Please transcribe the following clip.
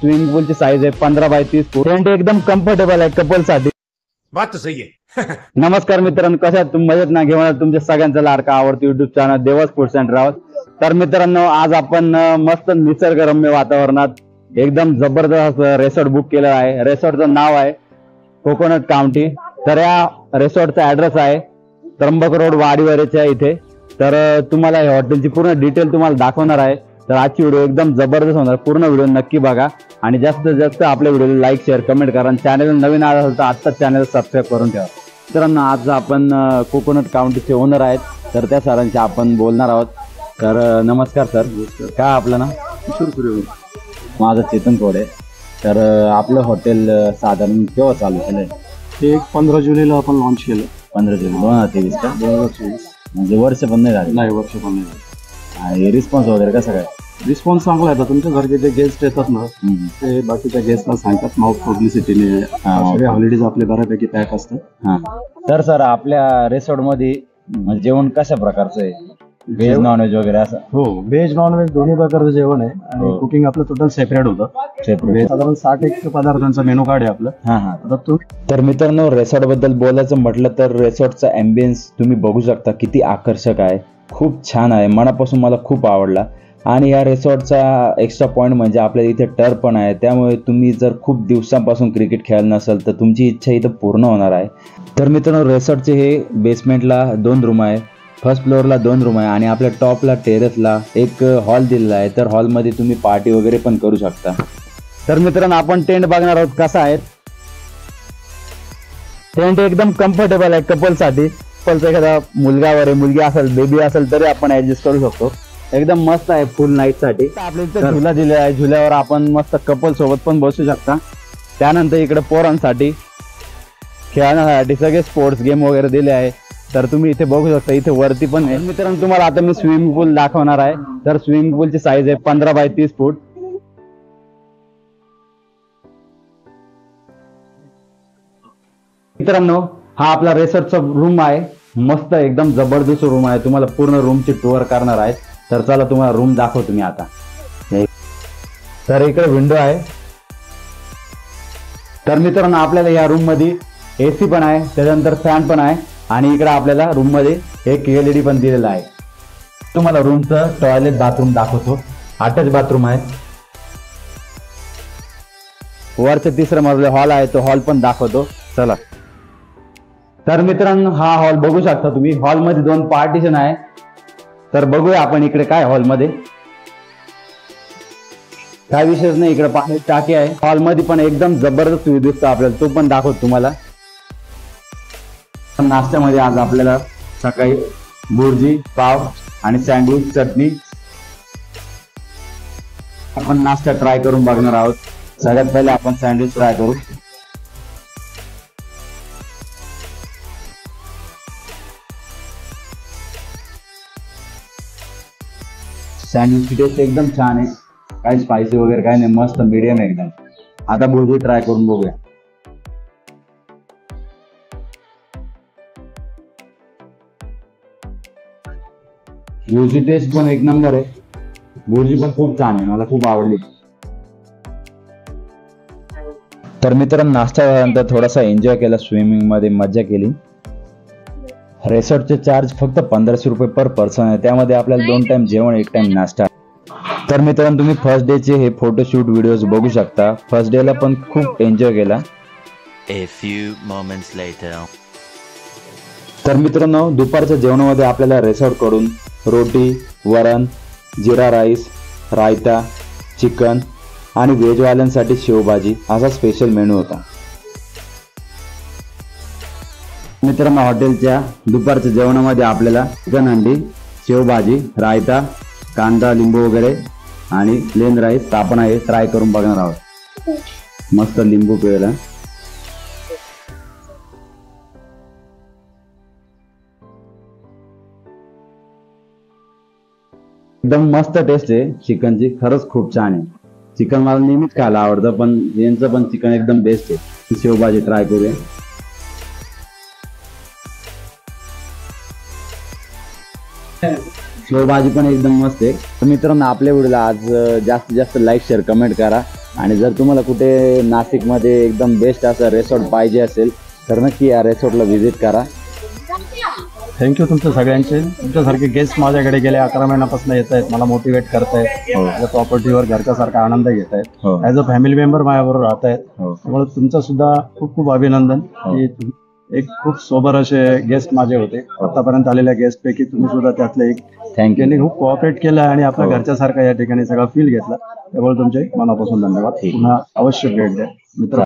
Swimming पूलची size आहे 15 bye 30 फूट. Tent एकदम comfortable आहे कपल साठी. बात तो सही है. नमस्कार मित्रांनो, कशा आहात तुम्ही? मजेत ना? घेऊन तुमच्या सगळ्यांचा लाडका आवडतो YouTube channel Dewas food centre आहोत. तर मित्रांनो, आज आपण मस्त निसर्गरम्य वातावरणात एकदम जबरदस्त रिसॉर्ट बुक केलं आहे. रिसॉर्टचं नाव आहे कोकोनट काउंटी. तर या रिसॉर्टचा ऍड्रेस आहे त्र्यंबक रोड वाडीवरेच्या इथे. तर तुम्हाला या हॉटेलची पूर्ण डिटेल तुम्हाला दाखवणार आहे. तर आजची व्हिडिओ एकदम जबरदस्त होणार. पूर्ण व्हिडिओ नक्की बघा आणि जास्तीत जास्त आपल्या व्हिडिओला लाईक शेअर कमेंट करा. चॅनल नवीन आला असेल तर आत्ताच चॅनल सबस्क्राईब करून ठेवा. मित्रांनो, आज आपण कोकोनट काउंटीचे ओनर आहेत, तर त्या सरांशी आपण बोलणार आहोत. तर नमस्कार सर. काय आपलं ना? माझं चेतन खोडे. तर आपलं हॉटेल साधारण केव्हा चालू केलंय? ते 15 जुलैला आपण लॉन्च केलं. 15 जुलै 2023 का? 2024. म्हणजे वर्ष पण नाही झाले. नाही, वर्ष पण नाही झालं. आणि रिस्पॉन्स वगैरे कसं काय? रिस्पॉन्स चांगला आहे. तुमच्या घरचे जे गेस्ट येतात ना, ते बाकीच्या गेस्टला सांगतात माउथ पब्लिसिटीने. सगळे हॉलिडेज आपले बऱ्यापैकी पॅक असतात. हा. तर सर, आपल्या रिसॉर्ट मध्ये जेवण कशा प्रकारचं आहे? व्हेज नॉनव्हेज वगैरे असं? हो, व्हेज नॉनव्हेज दोन्ही प्रकारचं जेवण आहे. आणि कुकिंग आपलं टोटल सेपरेट होतं. सेपरेट साधारण 60 पदार्थांचा मेनू कार्ड आहे आपलं. हा हा. आता तर मित्रांनो, रिसॉर्ट बद्दल बोलायचं म्हटलं तर रिसॉर्टचा अँबियन्स तुम्ही बघू शकता, किती आकर्षक आहे. खूप छान आहे. मनापासून मला खूप आवडला. आणि या रिसॉर्टचा एक्स्ट्रा पॉईंट म्हणजे आपल्या इथे टर्फ पण आहे. त्यामुळे तुम्ही जर खूप दिवसांपासून क्रिकेट खेळायला नसेल तर तुमची इच्छा इथं पूर्ण होणार आहे. तर मित्रांनो, रिसॉर्टचे हे बेसमेंटला 2 रूम आहे, फर्स्ट फ्लोअरला 2 रूम आहे आणि आपल्या टॉपला टेरेसला एक हॉल दिलेला आहे. तर हॉलमध्ये तुम्ही पार्टी वगैरे पण करू शकता. तर मित्रांनो, आपण टेंट बघणार आहोत कसा आहे. टेंट एकदम कम्फर्टेबल आहे कपलसाठी. कपलचा एखादा मुलगा वगैरे मुलगी असेल, बेबी असेल तरी आपण ऍडजस्ट करू शकतो. एकदम मस्त आहे फुल नाईट साठी. आपल्या इथे झुला दिलेला आहे. झुल्यावर आपण मस्त कपल सोबत पण बसू शकता. त्यानंतर इकडे पोरांसाठी खेळण्यासाठी सगळे स्पोर्ट्स गेम वगैरे दिले आहे. तर तुम्ही इथे बघू शकता. इथे वरती पण आहे. मित्रांनो, तुम्हाला आता मी स्विमिंग पूल दाखवणार आहे. तर स्विमिंग पूलची साईज आहे 15 बाय 30 फूट. मित्रांनो, हा आपला रिसॉर्टचा रूम आहे. मस्त एकदम जबरदस्त रूम आहे. तुम्हाला पूर्ण रूमची टूर करणार आहे. तर चला तुम्हाला रूम दाखवतो मी आता. तर इकडे विंडो आहे. तर मित्रांनो, आपल्याला या रूम मध्ये एसी पण आहे, त्याच्यानंतर फॅन पण आहे आणि इकडे आपल्याला रूम मध्ये एक LED पण दिलेला आहे. तुम्हाला रूमचं टॉयलेट बाथरूम दाखवतो. अटॅच बाथरूम आहे. वरच्या 3ऱ्या मजल्यावर हॉल आहे, तो हॉल पण दाखवतो. चला. तर मित्रांनो, हा हॉल बघू शकता तुम्ही. हॉलमध्ये 2 पार्टिशन आहे. तर बघूया आपण इकडे काय हॉलमध्ये. काय विशेष नाही. इकडे पाण्याची टाकी आहे. हॉलमध्ये पण एकदम जबरदस्त व्ह्यू दिसतो आपल्याला, तो पण दाखवतो तुम्हाला. नाश्त्यामध्ये आज आपल्याला सकाळी भुर्जी, पाव आणि सँडविच चटणी. आपण नाश्ता ट्राय करून बघणार आहोत. सगळ्यात पहिले आपण सँडविच ट्राय करू. सँडविचची टेस्ट एकदम छान आहे. काही स्पायसी वगैरे काही नाही, मस्त मीडियम एकदम. आता भुर्जी ट्राय करून बघूया. भुर्जी टेस्ट पण एक नंबर आहे. भुर्जी पण खूप छान आहे, मला खूप आवडली. तर मित्रांनो, नाश्ता झाल्यानंतर थोडासा एन्जॉय केला, स्विमिंग मध्ये मजा केली. रिसॉर्टचे चार्ज फक्त 1500 रुपये पर पर्सन आहे. त्यामध्ये आपल्याला 2 टाइम जेवण, 1 टाइम नाश्ता. तर मित्रांनो, तुम्ही फर्स्ट डेचे हे फोटोशूट व्हिडिओज बघू शकता. फर्स्ट डेला पण खूप एन्जॉय केला. A few moments later. तर मित्रांनो, दुपारच्या जेवणामध्ये आपल्याला रिसॉर्ट कडून रोटी, वरण, जिरा राईस, रायता, चिकन आणि व्हेजवाल्यांसाठी शेवभाजी असा स्पेशल मेनू होता. मित्रांनो, हॉटेलच्या दुपारच्या जेवणामध्ये आपल्याला चिकन हंडी, शेवभाजी, रायता, कांदा, लिंबू वगैरे आणि प्लेन राईस आपण आहे ट्राय करून बघणार आहोत. मस्त लिंबू पिळला. एकदम मस्त टेस्ट आहे चिकनची. खरंच खूप छान आहे. चिकन मला नेहमीच खायला आवडतं, पण यांचं पण चिकन एकदम बेस्ट आहे. शेवभाजी ट्राय करूया. शेवभाजी पण एकदम मस्त आहे. तर मित्रांनो, आपल्या व्हिडिओला आज जास्तीत जास्त लाईक शेअर कमेंट करा आणि जर तुम्हाला कुठे नाशिकमध्ये एकदम बेस्ट असं रिसॉर्ट पाहिजे असेल तर नक्की या रिसॉर्टला व्हिजिट करा. थँक्यू तुमच्या सगळ्यांचे. तुमच्यासारखे गेस्ट माझ्याकडे गेले 11 महिन्यापासून येत आहेत, मला मोटिवेट करतायत, माझ्या प्रॉपर्टीवर घरच्या सारखा आनंद घेत आहेत, ॲज अ फॅमिली मेंबर माझ्याबरोबर राहत आहेत. त्यामुळे तुमचं सुद्धा खूप खूप अभिनंदन की एक खूप सोबर असे गेस्ट माझे होते. आतापर्यंत आलेल्या गेस्ट पैकी तुम्ही सुद्धा त्यातले एक. थँक्यू. त्यांनी खूप कोऑपरेट केलं आणि आपल्या घरच्या सारखा या ठिकाणी सगळा फील घेतला. त्यामुळे तुमचे मनापासून धन्यवाद. पुन्हा अवश्य भेट द्या मित्र.